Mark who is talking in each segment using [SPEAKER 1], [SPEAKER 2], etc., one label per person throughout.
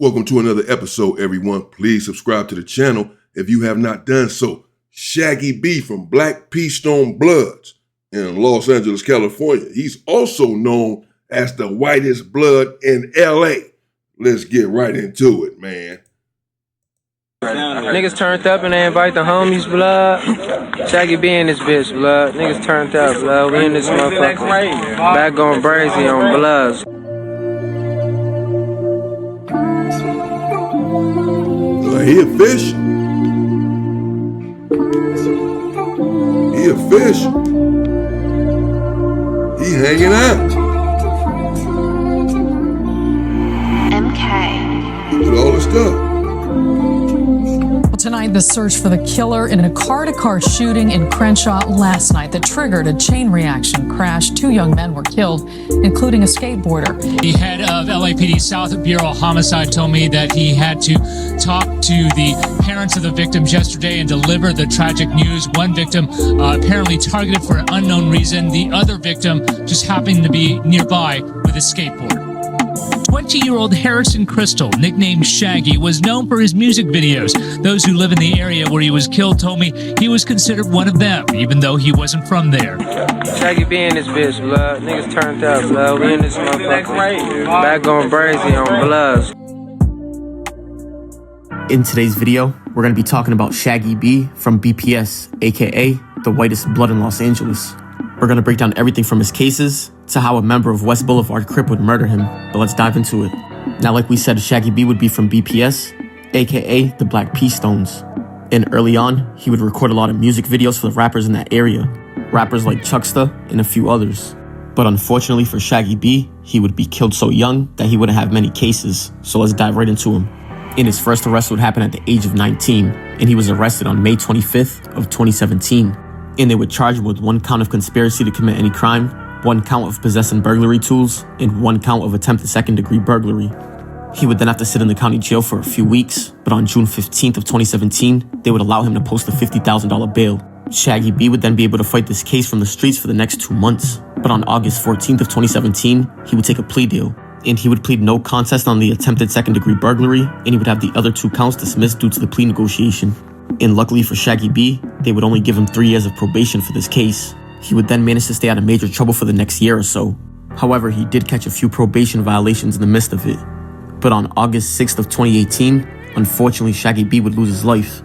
[SPEAKER 1] Welcome to another episode, everyone. Please subscribe to the channel if you have not done so. Shaggy B from Black P-Stone Bloods in Los Angeles, California. He's also known as the Whitest Blood in LA. Let's get right into it, man.
[SPEAKER 2] Niggas turned up and they invite the homies, blood. Shaggy B in this bitch, blood. Niggas turned up, blood. We in this motherfucker. Back going brazy on bloods.
[SPEAKER 1] He a fish? He a fish? He hanging out.
[SPEAKER 3] MK.
[SPEAKER 1] Look at all this stuff.
[SPEAKER 4] Tonight, the search for the killer in a car-to-car shooting in Crenshaw last night that triggered a chain reaction crash. 2 young men were killed, including a skateboarder.
[SPEAKER 5] The head of LAPD South Bureau Homicide told me that he had to talk to the parents of the victims yesterday and deliver the tragic news. One victim apparently targeted for an unknown reason. The other victim just happened to be nearby with a skateboard. 20-year-old Harrison Crystal, nicknamed Shaggy, was known for his music videos. Those who live in the area where he was killed told me he was considered one of them, even though he wasn't from there.
[SPEAKER 2] Shaggy B in this bitch, blood. Niggas turned up, blood. We in this motherfucker. Back going brazy on bloods.
[SPEAKER 6] In today's video, we're going to be talking about Shaggy B from BPS, aka the Whitest Blood in Los Angeles. We're going to break down everything from his cases to how a member of West Boulevard Crip would murder him, but let's dive into it. Now, like we said, Shaggy B would be from BPS, aka the Black P-Stones. And early on, he would record a lot of music videos for the rappers in that area, rappers like Chucksta and a few others. But unfortunately for Shaggy B, he would be killed so young that he wouldn't have many cases, so let's dive right into him. And his first arrest would happen at the age of 19, and he was arrested on May 25th of 2017. And they would charge him with 1 count of conspiracy to commit any crime, 1 count of possessing burglary tools, and 1 count of attempted second-degree burglary. He would then have to sit in the county jail for a few weeks, but on June 15th of 2017, they would allow him to post a $50,000 bail. Shaggy B would then be able to fight this case from the streets for the next 2 months. But on August 14th of 2017, he would take a plea deal, and he would plead no contest on the attempted second-degree burglary, and he would have the other 2 counts dismissed due to the plea negotiation. And luckily for Shaggy B, they would only give him 3 years of probation for this case. He would then manage to stay out of major trouble for the next year or so. However, he did catch a few probation violations in the midst of it. But on August 6th of 2018, unfortunately, Shaggy B would lose his life.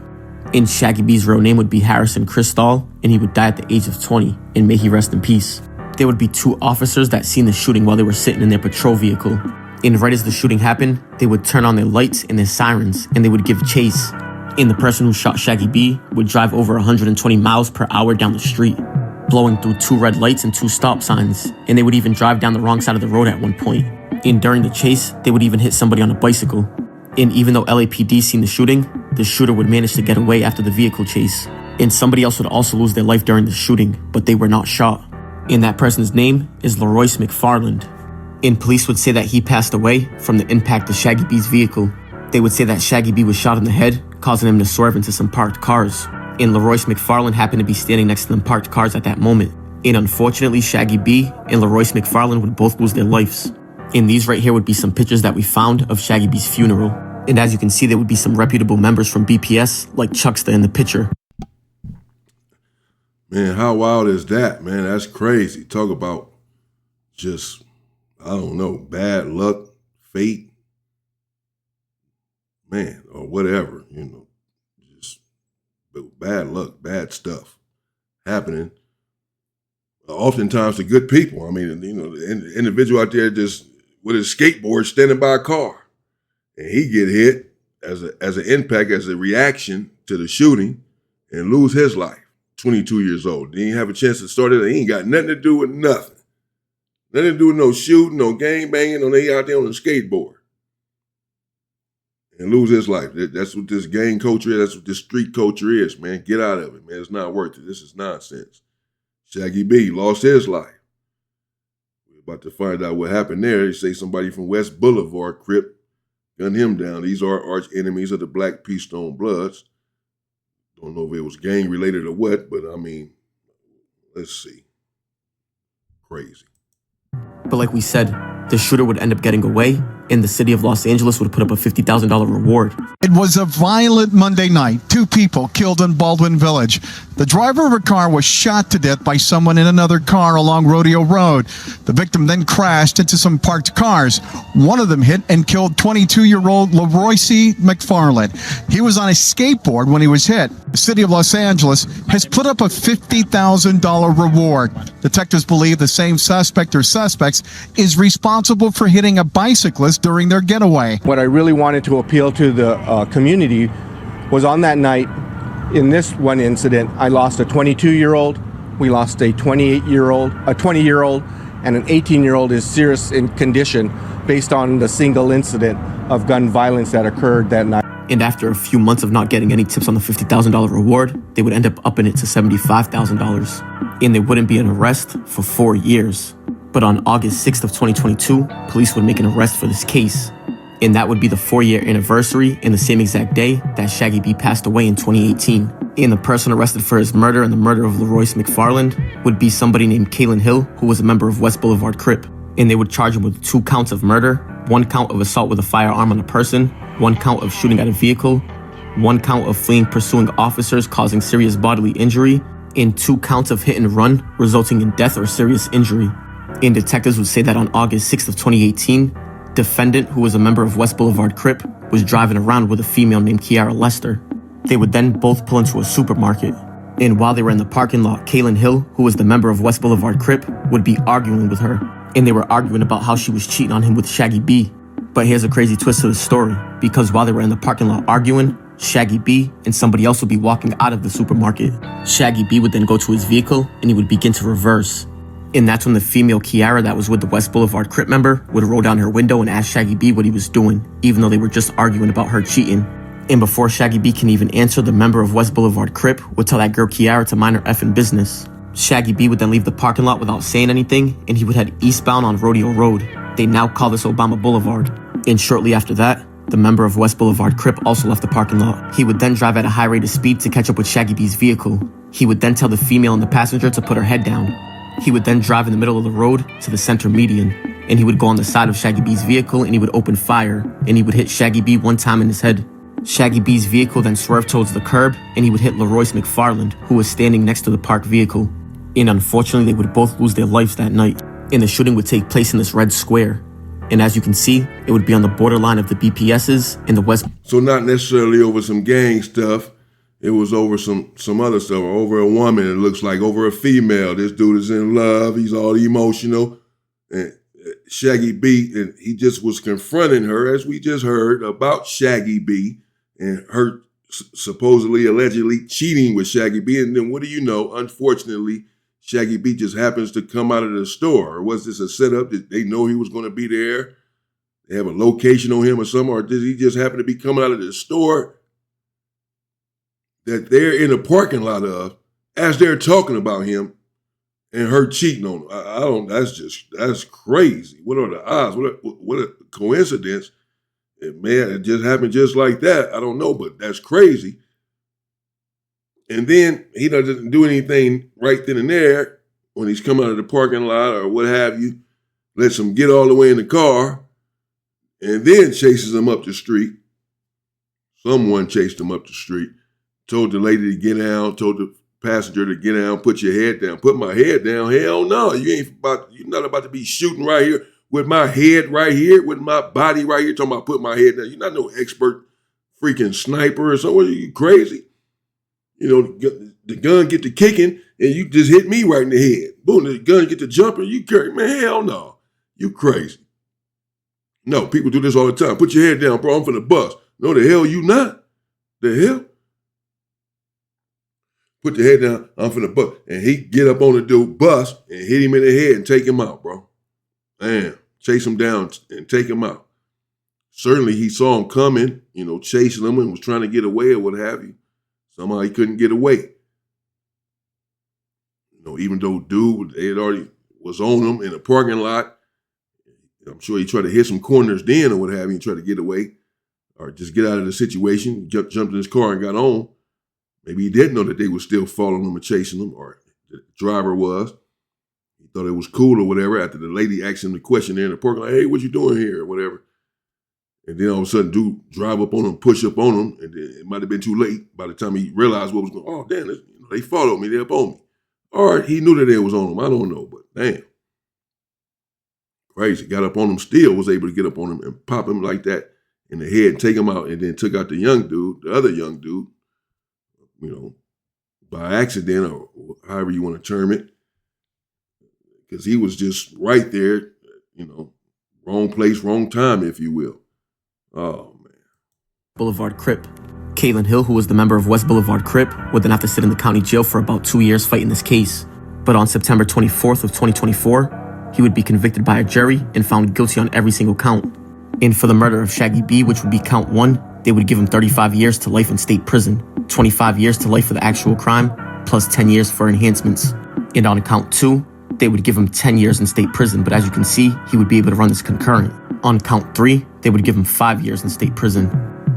[SPEAKER 6] And Shaggy B's real name would be Harrison Crystal, and he would die at the age of 20, and may he rest in peace. There would be 2 officers that seen the shooting while they were sitting in their patrol vehicle. And right as the shooting happened, they would turn on their lights and their sirens, and they would give chase. And the person who shot Shaggy B would drive over 120 miles per hour down the street, blowing through 2 red lights and 2 stop signs, and they would even drive down the wrong side of the road at one point. And during the chase, they would even hit somebody on a bicycle. And even though LAPD seen the shooting, the shooter would manage to get away after the vehicle chase. And somebody else would also lose their life during the shooting, but they were not shot. And that person's name is Leroyce McFarland. And police would say that he passed away from the impact of Shaggy B's vehicle. They would say that Shaggy B was shot in the head, causing him to swerve into some parked cars. And Leroyce McFarland happened to be standing next to them parked cars at that moment. And unfortunately, Shaggy B and Leroyce McFarland would both lose their lives. And these right here would be some pictures that we found of Shaggy B's funeral. And as you can see, there would be some reputable members from BPS, like Chucksta in the picture.
[SPEAKER 1] Man, how wild is that, man? That's crazy. Talk about just, I don't know, bad luck, fate, man, or whatever, you know. Bad luck, bad stuff happening. Oftentimes to good people. I mean, you know, the individual out there just with his skateboard standing by a car, and he get hit as an impact, as a reaction to the shooting, and lose his life. 22 years old. He didn't have a chance to start it. He ain't got nothing to do with nothing. Nothing to do with no shooting, no gang banging, no they out there on the skateboard. And lose his life. That's what this gang culture is. That's what this street culture is, man. Get out of it, man. It's not worth it. This is nonsense. Shaggy B lost his life. We're about to find out what happened there. They say somebody from West Boulevard Crip gunned him down. These are arch enemies of the Black P-Stone Bloods. Don't know if it was gang related or what, but I mean, let's see. Crazy.
[SPEAKER 6] But like we said, the shooter would end up getting away, and the city of Los Angeles would put up a $50,000 reward.
[SPEAKER 3] It was a violent Monday night. 2 people killed in Baldwin Village. The driver of a car was shot to death by someone in another car along Rodeo Road. The victim then crashed into some parked cars. One of them hit and killed 22-year-old Leroy McFarland. He was on a skateboard when he was hit. The city of Los Angeles has put up a $50,000 reward. Detectives believe the same suspect or suspects is responsible for hitting a bicyclist during their getaway.
[SPEAKER 7] What I really wanted to appeal to the community was on that night, in this one incident, I lost a 22-year-old, we lost a 28-year-old, a 20-year-old, and an 18-year-old is serious in condition based on the single incident of gun violence that occurred that night.
[SPEAKER 6] And after a few months of not getting any tips on the $50,000 reward, they would end up upping it to $75,000. And there wouldn't be an arrest for 4 years. But on August 6th of 2022, police would make an arrest for this case. And that would be the 4-year anniversary and the same exact day that Shaggy B passed away in 2018. And the person arrested for his murder and the murder of Leroy McFarland would be somebody named Kalen Hill, who was a member of West Boulevard Crip. And they would charge him with 2 counts of murder, 1 count of assault with a firearm on a person, 1 count of shooting at a vehicle, 1 count of fleeing pursuing officers causing serious bodily injury, and 2 counts of hit and run resulting in death or serious injury. And detectives would say that on August 6th of 2018, defendant, who was a member of West Boulevard Crip, was driving around with a female named Kiara Lester. They would then both pull into a supermarket. And while they were in the parking lot, Kalen Hill, who was the member of West Boulevard Crip, would be arguing with her. And they were arguing about how she was cheating on him with Shaggy B. But here's a crazy twist to the story, because while they were in the parking lot arguing, Shaggy B and somebody else would be walking out of the supermarket. Shaggy B would then go to his vehicle and he would begin to reverse. And that's when the female Kiara that was with the West Boulevard Crip member would roll down her window and ask Shaggy B what he was doing, even though they were just arguing about her cheating. And before Shaggy B can even answer, the member of West Boulevard Crip would tell that girl Kiara to mind her effing business. Shaggy B would then leave the parking lot without saying anything, and he would head eastbound on Rodeo Road. They now call this Obama Boulevard. And shortly after that, the member of West Boulevard Crip also left the parking lot. He would then drive at a high rate of speed to catch up with Shaggy B's vehicle. He would then tell the female and the passenger to put her head down. He would then drive in the middle of the road to the center median, and he would go on the side of Shaggy B's vehicle and he would open fire, and he would hit Shaggy B 1 time in his head. Shaggy B's vehicle then swerved towards the curb and he would hit Leroy McFarland, who was standing next to the parked vehicle. And unfortunately, they would both lose their lives that night. And the shooting would take place in this red square. And as you can see, it would be on the borderline of the BPSs and the West.
[SPEAKER 1] So not necessarily over some gang stuff. It was over some other stuff, over a woman, it looks like, over a female. This dude is in love. He's all emotional. And Shaggy B, and he just was confronting her, as we just heard, about Shaggy B and her supposedly, allegedly cheating with Shaggy B. And then what do you know? Unfortunately, Shaggy B just happens to come out of the store. Or was this a setup? Did they know he was going to be there? They have a location on him or something? Or did he just happen to be coming out of the store that they're in the parking lot of as they're talking about him and her cheating on him? I don't, that's crazy. What are the odds? What a coincidence. And man, it just happened just like that. I don't know, but that's crazy. And then he doesn't do anything right then and there when he's coming out of the parking lot or what have you, lets him get all the way in the car and then chases him up the street. Someone chased him up the street, told the lady to get down, told the passenger to get down, put your head down. Put my head down? Hell no, you're not about to be shooting right here with my head right here, with my body right here, talking about put my head down. You're not no expert freaking sniper or something. Are you crazy? You know, the gun get to kicking and you just hit me right in the head. Boom, the gun get to jumping, you carry, man, hell no. You crazy. No, people do this all the time. Put your head down, bro, I'm finna bust. No, the hell you not. The hell? Put your head down, I'm finna bust. And he get up on the dude, bust, and hit him in the head and take him out, bro. Man, chase him down and take him out. Certainly he saw him coming, you know, chasing him and was trying to get away or what have you. Somehow he couldn't get away. You know, even though dude, they had already was on him in the parking lot. I'm sure he tried to hit some corners then or what have you, try to get away or just get out of the situation, jumped in his car and got on. Maybe he didn't know that they were still following him and chasing him, or the driver was. He thought it was cool or whatever after the lady asked him the question there in the parking lot, hey, what you doing here or whatever. And then all of a sudden, dude drive up on him, push up on him, and then it might have been too late by the time he realized what was going on. Oh, damn, they followed me, they're up on me. All right, he knew that they was on him. I don't know, but damn. Crazy. Got up on him, still was able to get up on him and pop him like that in the head and take him out, and then took out the other young dude, by accident or however you want to term it, because he was just right there, wrong place, wrong time, if you will. Oh, man.
[SPEAKER 6] Boulevard Crip. Caitlin Hill, who was the member of West Boulevard Crip, would then have to sit in the county jail for about 2 years fighting this case. But on September 24th of 2024, he would be convicted by a jury and found guilty on every single count. And for the murder of Shaggy B, which would be count 1, they would give him 35 years to life in state prison, 25 years to life for the actual crime, plus 10 years for enhancements. And on count 2, they would give him 10 years in state prison, but as you can see, he would be able to run this concurrent. On count 3, they would give him 5 years in state prison.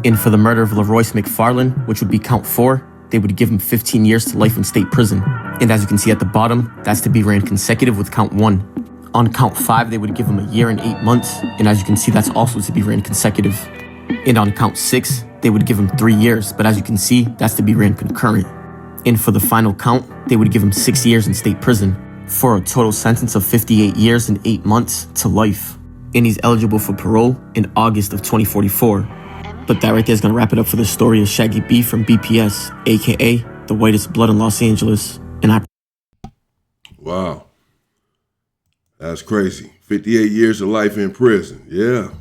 [SPEAKER 6] And for the murder of LaRoyce McFarland, which would be count 4, they would give him 15 years to life in state prison. And as you can see at the bottom, that's to be ran consecutive with count 1. On count 5, they would give him a year and 8 months, and as you can see, that's also to be ran consecutive. And on count 6, they would give him 3 years, but as you can see, that's to be ran concurrent. And for the final count, they would give him 6 years in state prison, for a total sentence of 58 years and 8 months to life. And he's eligible for parole in August of 2044. But that right there is going to wrap it up for the story of Shaggy B from BPS, aka the whitest blood in Los Angeles. And
[SPEAKER 1] Wow. That's crazy. 58 years of life in prison. Yeah.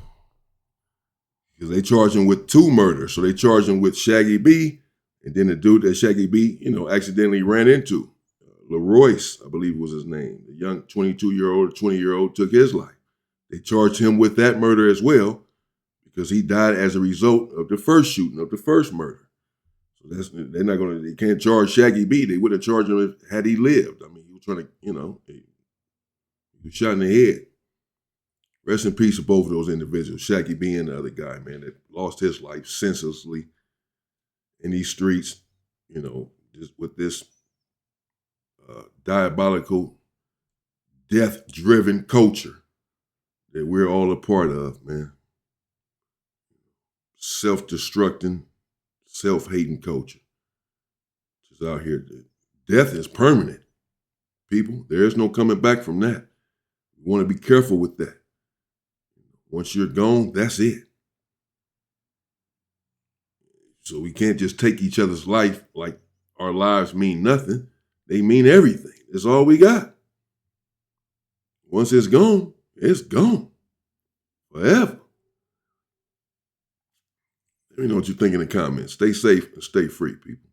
[SPEAKER 1] Because they charged him with 2 murders. So they charged him with Shaggy B, and then the dude that Shaggy B, accidentally ran into. LaRoyce, I believe was his name. The young 22-year-old, 20-year-old took his life. They charged him with that murder as well, because he died as a result of the first shooting, of the first murder. So they can't charge Shaggy B. They would have charged him had he lived. I mean, he was trying to, he was shot in the head. Rest in peace to both of those individuals, Shaggy B and the other guy, man, that lost his life senselessly in these streets, just with this diabolical, death-driven culture that we're all a part of, man. Self-destructing, self-hating culture. Just out here. Death is permanent, people. There is no coming back from that. We want to be careful with that. Once you're gone, that's it. So we can't just take each other's life like our lives mean nothing. They mean everything. That's all we got. Once it's gone, it's gone. Forever. Let me know what you think in the comments. Stay safe and stay free, people.